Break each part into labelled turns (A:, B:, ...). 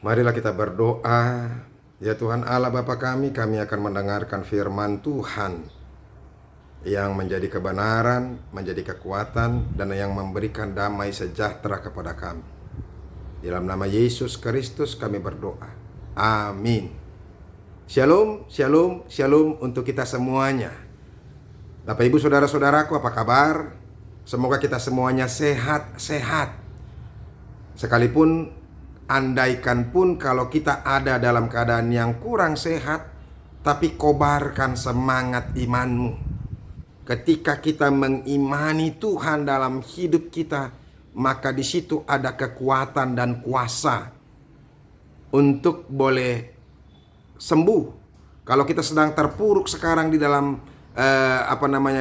A: Marilah kita berdoa. Ya Tuhan Allah Bapa kami akan mendengarkan firman Tuhan yang menjadi kebenaran, menjadi kekuatan, dan yang memberikan damai sejahtera kepada kami. Dalam nama Yesus Kristus kami berdoa. Amin. Shalom, shalom, shalom untuk kita semuanya. Bapak Ibu Saudara-saudaraku, apa kabar? Semoga kita semuanya sehat-sehat. Sekalipun andaikan pun kalau kita ada dalam keadaan yang kurang sehat, tapi kobarkan semangat imanmu. Ketika kita mengimani Tuhan dalam hidup kita, maka di situ ada kekuatan dan kuasa untuk boleh sembuh. Kalau kita sedang terpuruk sekarang di dalam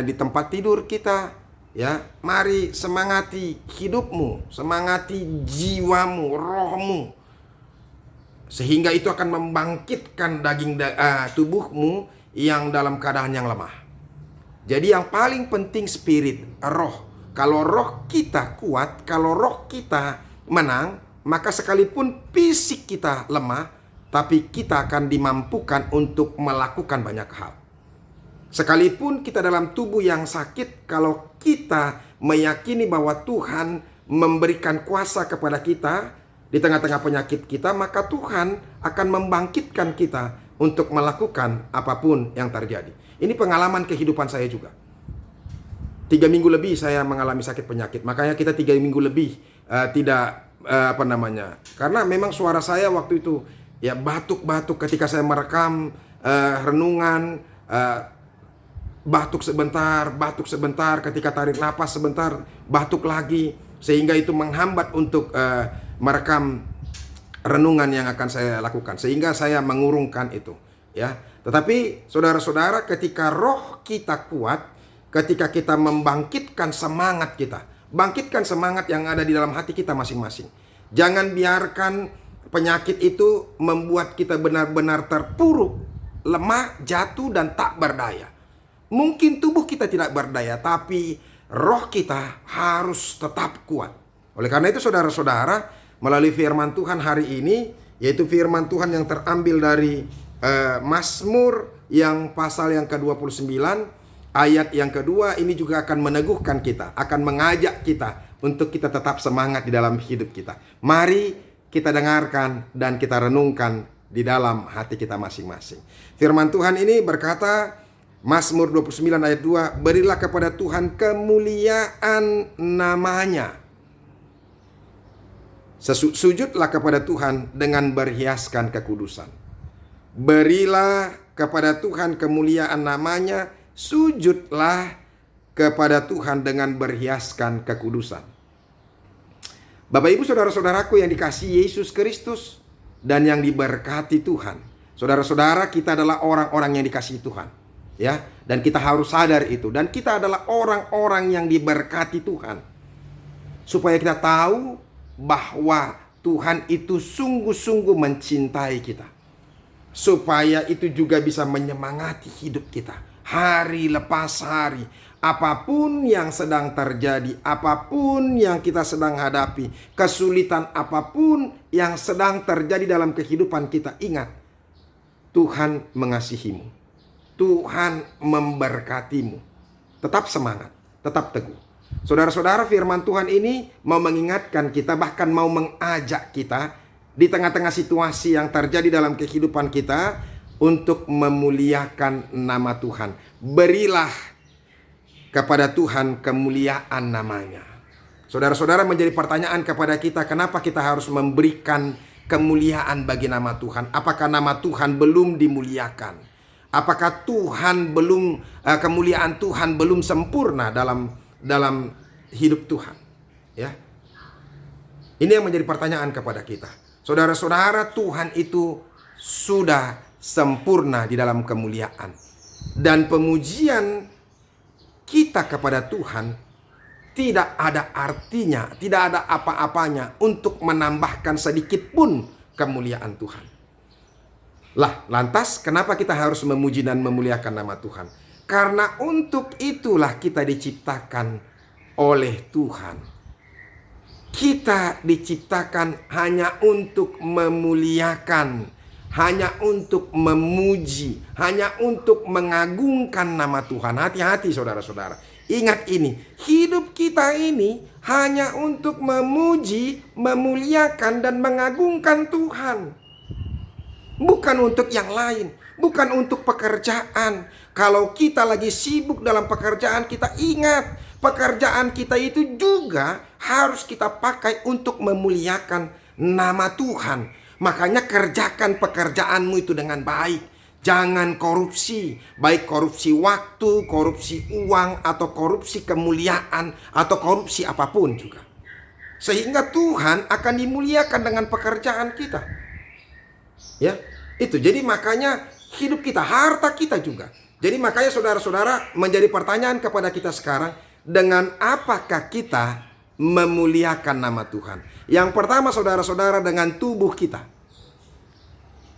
A: di tempat tidur kita, ya, mari semangati hidupmu, semangati jiwamu, rohmu, sehingga itu akan membangkitkan tubuhmu yang dalam keadaan yang lemah. Jadi yang paling penting spirit, roh. Kalau roh kita kuat, kalau roh kita menang, maka sekalipun fisik kita lemah, tapi kita akan dimampukan untuk melakukan banyak hal. Sekalipun kita dalam tubuh yang sakit, kalau kita meyakini bahwa Tuhan memberikan kuasa kepada kita di tengah-tengah penyakit kita, maka Tuhan akan membangkitkan kita untuk melakukan apapun yang terjadi. Ini pengalaman kehidupan saya juga. 3 minggu lebih saya mengalami sakit penyakit. Makanya kita 3 minggu lebih karena memang suara saya waktu itu ya batuk-batuk ketika saya merekam renungan, batuk sebentar, ketika tarik napas sebentar, batuk lagi, sehingga itu menghambat untuk merekam renungan yang akan saya lakukan, sehingga saya mengurungkan itu, ya. Tetapi saudara-saudara, ketika roh kita kuat, ketika kita membangkitkan semangat kita, bangkitkan semangat yang ada di dalam hati kita masing-masing. Jangan biarkan penyakit itu membuat kita benar-benar terpuruk, lemah, jatuh, dan tak berdaya. Mungkin tubuh kita tidak berdaya, tapi roh kita harus tetap kuat. Oleh karena itu saudara-saudara, melalui firman Tuhan hari ini, yaitu firman Tuhan yang terambil dari Mazmur yang pasal yang ke-29, ayat yang kedua, ini juga akan meneguhkan kita, akan mengajak kita untuk kita tetap semangat di dalam hidup kita. Mari kita dengarkan dan kita renungkan di dalam hati kita masing-masing. Firman Tuhan ini berkata, Mazmur 29 ayat 2, berilah kepada Tuhan kemuliaan namanya. Sujudlah kepada Tuhan dengan berhiaskan kekudusan. Berilah kepada Tuhan kemuliaan namanya, sujudlah kepada Tuhan dengan berhiaskan kekudusan. Bapak Ibu Saudara-saudaraku yang dikasihi Yesus Kristus dan yang diberkati Tuhan. Saudara-saudara, kita adalah orang-orang yang dikasihi Tuhan, ya, dan kita harus sadar itu, dan kita adalah orang-orang yang diberkati Tuhan. Supaya kita tahu bahwa Tuhan itu sungguh-sungguh mencintai kita. Supaya itu juga bisa menyemangati hidup kita hari lepas hari. Apapun yang sedang terjadi, apapun yang kita sedang hadapi, kesulitan apapun yang sedang terjadi dalam kehidupan kita, ingat, Tuhan mengasihimu, Tuhan memberkatimu. Tetap semangat, tetap teguh. Saudara-saudara, firman Tuhan ini mau mengingatkan kita, bahkan mau mengajak kita di tengah-tengah situasi yang terjadi dalam kehidupan kita untuk memuliakan nama Tuhan. Berilah kepada Tuhan kemuliaan namanya. Saudara-saudara, menjadi pertanyaan kepada kita, kenapa kita harus memberikan kemuliaan bagi nama Tuhan? Apakah nama Tuhan belum dimuliakan? Apakah kemuliaan Tuhan belum sempurna dalam hidup Tuhan? Ya. Ini yang menjadi pertanyaan kepada kita. Saudara-saudara, Tuhan itu sudah sempurna di dalam kemuliaan. Dan pemujian kita kepada Tuhan tidak ada artinya, tidak ada apa-apanya untuk menambahkan sedikit pun kemuliaan Tuhan. Lantas kenapa kita harus memuji dan memuliakan nama Tuhan? Karena untuk itulah kita diciptakan oleh Tuhan. Kita diciptakan hanya untuk memuliakan, hanya untuk memuji, hanya untuk mengagungkan nama Tuhan. Hati-hati saudara-saudara. Ingat ini, hidup kita ini hanya untuk memuji, memuliakan, dan mengagungkan Tuhan. Bukan untuk yang lain, bukan untuk pekerjaan. Kalau kita lagi sibuk dalam pekerjaan, kita ingat, pekerjaan kita itu juga harus kita pakai untuk memuliakan nama Tuhan. Makanya kerjakan pekerjaanmu itu dengan baik. Jangan korupsi, baik korupsi waktu, korupsi uang, atau korupsi kemuliaan, atau korupsi apapun juga. Sehingga Tuhan akan dimuliakan dengan pekerjaan kita. Ya, itu. Jadi makanya hidup kita, harta kita juga. Jadi makanya saudara-saudara, menjadi pertanyaan kepada kita sekarang, dengan apakah kita memuliakan nama Tuhan? Yang pertama saudara-saudara, dengan tubuh kita.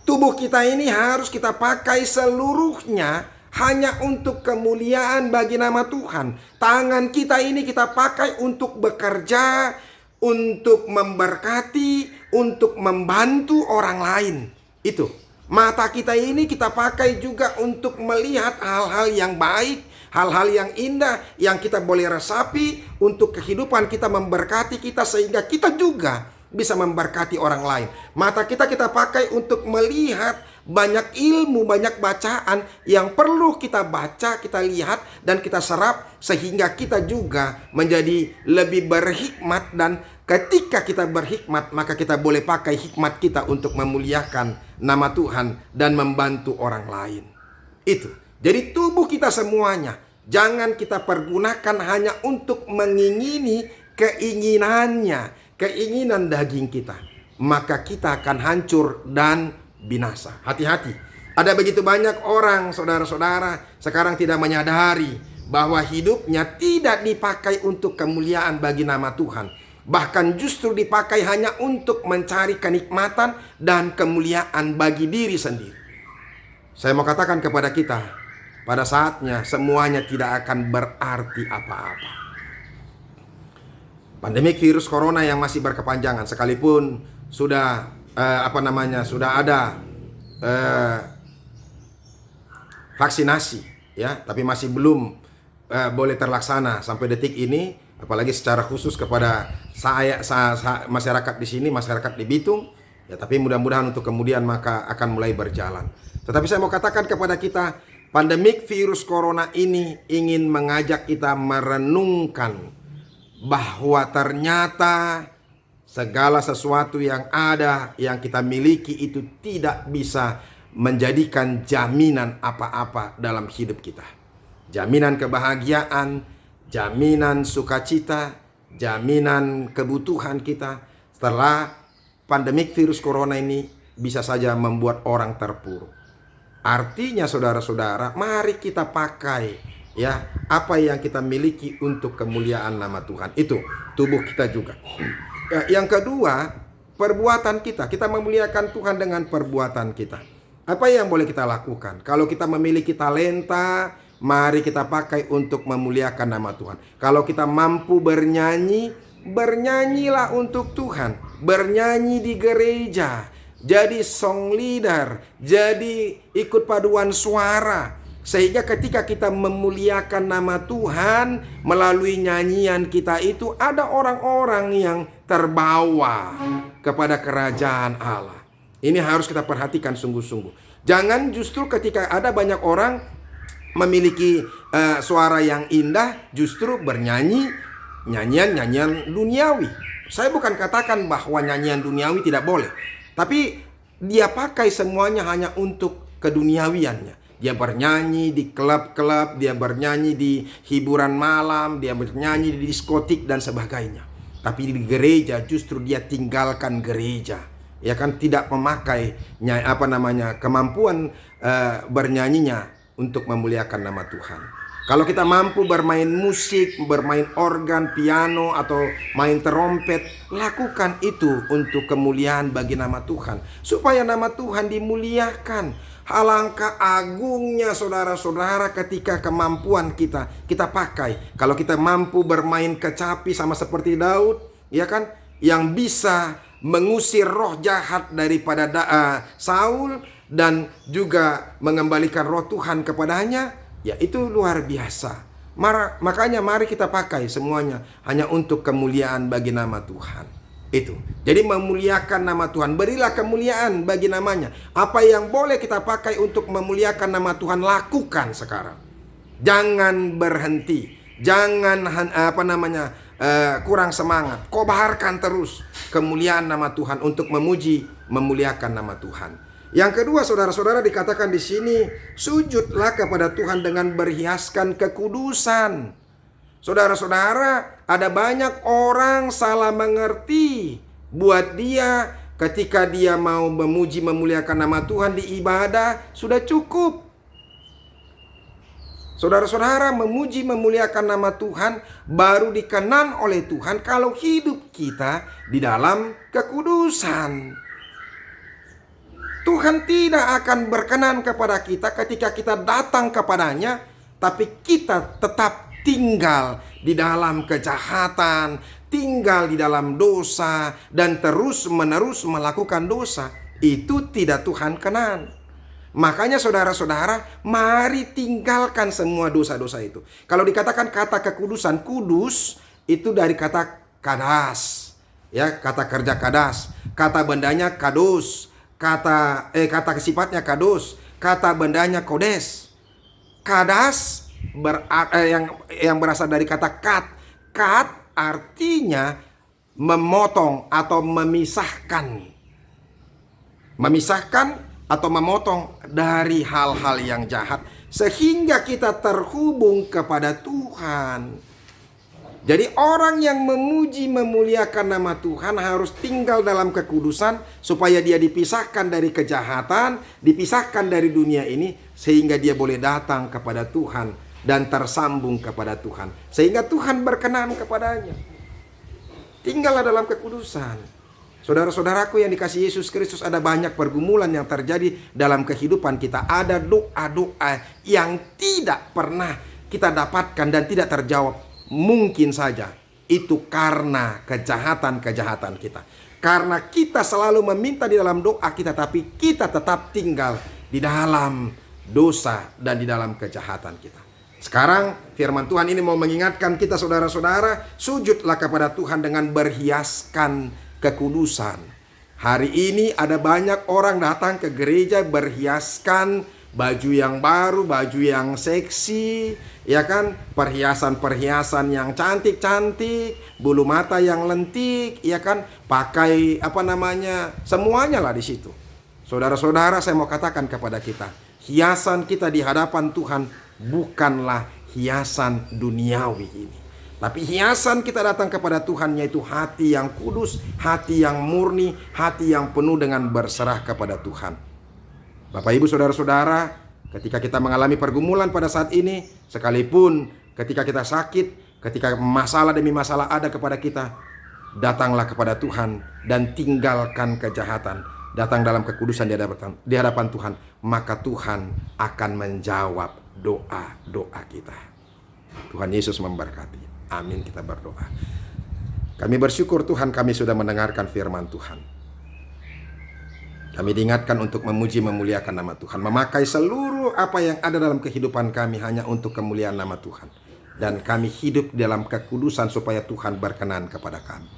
A: Tubuh kita ini harus kita pakai seluruhnya hanya untuk kemuliaan bagi nama Tuhan. Tangan kita ini kita pakai untuk bekerja, untuk memberkati, untuk membantu orang lain. Itu. Mata kita ini kita pakai juga untuk melihat hal-hal yang baik, hal-hal yang indah yang kita boleh resapi untuk kehidupan kita, memberkati kita sehingga kita juga bisa memberkati orang lain. Mata kita pakai untuk melihat banyak ilmu, banyak bacaan yang perlu kita baca, kita lihat, dan kita serap sehingga kita juga menjadi lebih berhikmat. Dan ketika kita berhikmat, maka kita boleh pakai hikmat kita untuk memuliakan nama Tuhan dan membantu orang lain. Itu. Jadi tubuh kita semuanya jangan kita pergunakan hanya untuk mengingini keinginannya, keinginan daging kita. Maka kita akan hancur dan binasa. Hati-hati. Ada begitu banyak orang, saudara-saudara, sekarang tidak menyadari bahwa hidupnya tidak dipakai untuk kemuliaan bagi nama Tuhan. Bahkan justru dipakai hanya untuk mencari kenikmatan dan kemuliaan bagi diri sendiri. Saya mau katakan kepada kita, pada saatnya semuanya tidak akan berarti apa-apa. Pandemik virus corona yang masih berkepanjangan, sekalipun sudah sudah ada vaksinasi, ya, tapi masih belum boleh terlaksana sampai detik ini. Apalagi secara khusus kepada saya masyarakat di sini, masyarakat di Bitung, ya, tapi mudah-mudahan untuk kemudian maka akan mulai berjalan. Tetapi saya mau katakan kepada kita, pandemik virus corona ini ingin mengajak kita merenungkan bahwa ternyata segala sesuatu yang ada, yang kita miliki itu tidak bisa menjadikan jaminan apa-apa dalam hidup kita. Jaminan kebahagiaan, jaminan sukacita, jaminan kebutuhan kita setelah pandemik virus corona ini bisa saja membuat orang terpuruk. Artinya saudara-saudara, mari kita pakai ya apa yang kita miliki untuk kemuliaan nama Tuhan. Itu tubuh kita juga. Ya, yang kedua, perbuatan kita. Kita memuliakan Tuhan dengan perbuatan kita. Apa yang boleh kita lakukan? Kalau kita memiliki talenta, mari kita pakai untuk memuliakan nama Tuhan. Kalau kita mampu bernyanyi, bernyanyilah untuk Tuhan. Bernyanyi di gereja, jadi song leader, jadi ikut paduan suara. Sehingga ketika kita memuliakan nama Tuhan melalui nyanyian kita itu, ada orang-orang yang terbawa kepada kerajaan Allah. Ini harus kita perhatikan sungguh-sungguh. Jangan justru ketika ada banyak orang memiliki suara yang indah, justru bernyanyi nyanyian duniawi. Saya bukan katakan bahwa nyanyian duniawi tidak boleh, tapi dia pakai semuanya hanya untuk keduniawiannya. Dia bernyanyi di klub-klub, dia bernyanyi di hiburan malam, dia bernyanyi di diskotik dan sebagainya. Tapi di gereja justru dia tinggalkan gereja. Ya kan, tidak memakai kemampuan bernyanyinya untuk memuliakan nama Tuhan. Kalau kita mampu bermain musik, bermain organ, piano, atau main terompet, lakukan itu untuk kemuliaan bagi nama Tuhan, supaya nama Tuhan dimuliakan. Alangkah agungnya saudara-saudara ketika kemampuan kita pakai. Kalau kita mampu bermain kecapi sama seperti Daud, ya kan? yang bisa mengusir roh jahat daripada Saul dan juga mengembalikan roh Tuhan kepadanya, ya itu luar biasa. Makanya mari kita pakai semuanya hanya untuk kemuliaan bagi nama Tuhan. Itu. Jadi memuliakan nama Tuhan. Berilah kemuliaan bagi namanya. Apa yang boleh kita pakai untuk memuliakan nama Tuhan, lakukan sekarang. Jangan berhenti. Jangan kurang semangat. Kobarkan terus kemuliaan nama Tuhan untuk memuliakan nama Tuhan. Yang kedua, saudara-saudara, dikatakan di sini, sujudlah kepada Tuhan dengan berhiaskan kekudusan. Saudara-saudara, ada banyak orang salah mengerti. Buat dia, ketika dia mau memuji memuliakan nama Tuhan di ibadah, sudah cukup. Saudara-saudara, memuji memuliakan nama Tuhan baru dikenan oleh Tuhan kalau hidup kita di dalam kekudusan. Tuhan tidak akan berkenan kepada kita ketika kita datang kepadanya, tapi kita tetap tinggal di dalam kejahatan, tinggal di dalam dosa, dan terus-menerus melakukan dosa. Itu tidak Tuhan kenan. Makanya saudara-saudara, mari tinggalkan semua dosa-dosa itu. Kalau dikatakan kata kekudusan, kudus itu dari kata kadas, ya, kata kerja kadas, kata bendanya kados, kata sifatnya kados, kata bendanya kodes. Kadas yang berasal dari kata kat. Kat artinya memotong atau memisahkan. Memisahkan atau memotong dari hal-hal yang jahat sehingga kita terhubung kepada Tuhan. Jadi orang yang memuji memuliakan nama Tuhan harus tinggal dalam kekudusan supaya dia dipisahkan dari kejahatan, dipisahkan dari dunia ini sehingga dia boleh datang kepada Tuhan dan tersambung kepada Tuhan sehingga Tuhan berkenan kepadanya. Tinggallah dalam kekudusan. Saudara-saudaraku yang dikasihi Yesus Kristus, ada banyak pergumulan yang terjadi dalam kehidupan kita. Ada doa-doa yang tidak pernah kita dapatkan dan tidak terjawab. Mungkin saja itu karena kejahatan-kejahatan kita. Karena kita selalu meminta di dalam doa kita, tapi kita tetap tinggal di dalam dosa dan di dalam kejahatan kita. Sekarang firman Tuhan ini mau mengingatkan kita, saudara-saudara, sujudlah kepada Tuhan dengan berhiaskan kekudusan. Hari ini ada banyak orang datang ke gereja berhiaskan baju yang baru, baju yang seksi, ya kan, perhiasan-perhiasan yang cantik-cantik, bulu mata yang lentik, ya kan, pakai semuanya lah di situ. Saudara-saudara, saya mau katakan kepada kita, hiasan kita di hadapan Tuhan bukanlah hiasan duniawi ini. Tapi hiasan kita datang kepada Tuhan yaitu hati yang kudus, hati yang murni, hati yang penuh dengan berserah kepada Tuhan. Bapak Ibu saudara-saudara, ketika kita mengalami pergumulan pada saat ini, sekalipun ketika kita sakit, ketika masalah demi masalah ada kepada kita, datanglah kepada Tuhan dan tinggalkan kejahatan. Datang dalam kekudusan di hadapan Tuhan, maka Tuhan akan menjawab doa-doa kita. Tuhan Yesus memberkati. Amin, kita berdoa. Kami bersyukur Tuhan, kami sudah mendengarkan firman Tuhan. Kami diingatkan untuk memuji memuliakan nama Tuhan, memakai seluruh apa yang ada dalam kehidupan kami hanya untuk kemuliaan nama Tuhan. Dan kami hidup dalam kekudusan supaya Tuhan berkenan kepada kami.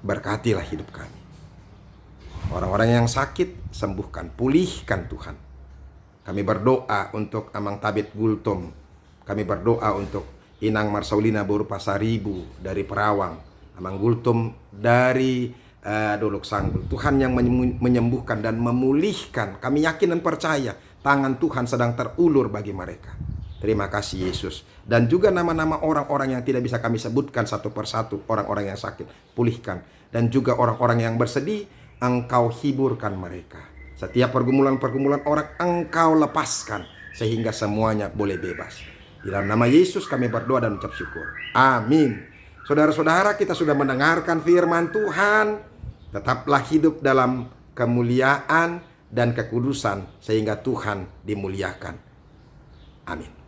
A: Berkatilah hidup kami. Orang-orang yang sakit sembuhkan, pulihkan Tuhan. Kami berdoa untuk Amang Tabit Gultom. Kami berdoa untuk Inang Marsaulina Boru Pasaribu dari Perawang, Amang Gultom dari Dolok Sanggul. Tuhan yang menyembuhkan dan memulihkan. Kami yakin dan percaya tangan Tuhan sedang terulur bagi mereka. Terima kasih Yesus. Dan juga nama-nama orang-orang yang tidak bisa kami sebutkan satu persatu, orang-orang yang sakit, pulihkan. Dan juga orang-orang yang bersedih, Engkau hiburkan mereka. Setiap pergumulan-pergumulan orang Engkau lepaskan sehingga semuanya boleh bebas. Di dalam nama Yesus kami berdoa dan ucap syukur. Amin. Saudara-saudara, kita sudah mendengarkan firman Tuhan. Tetaplah hidup dalam kemuliaan dan kekudusan sehingga Tuhan dimuliakan. Amin.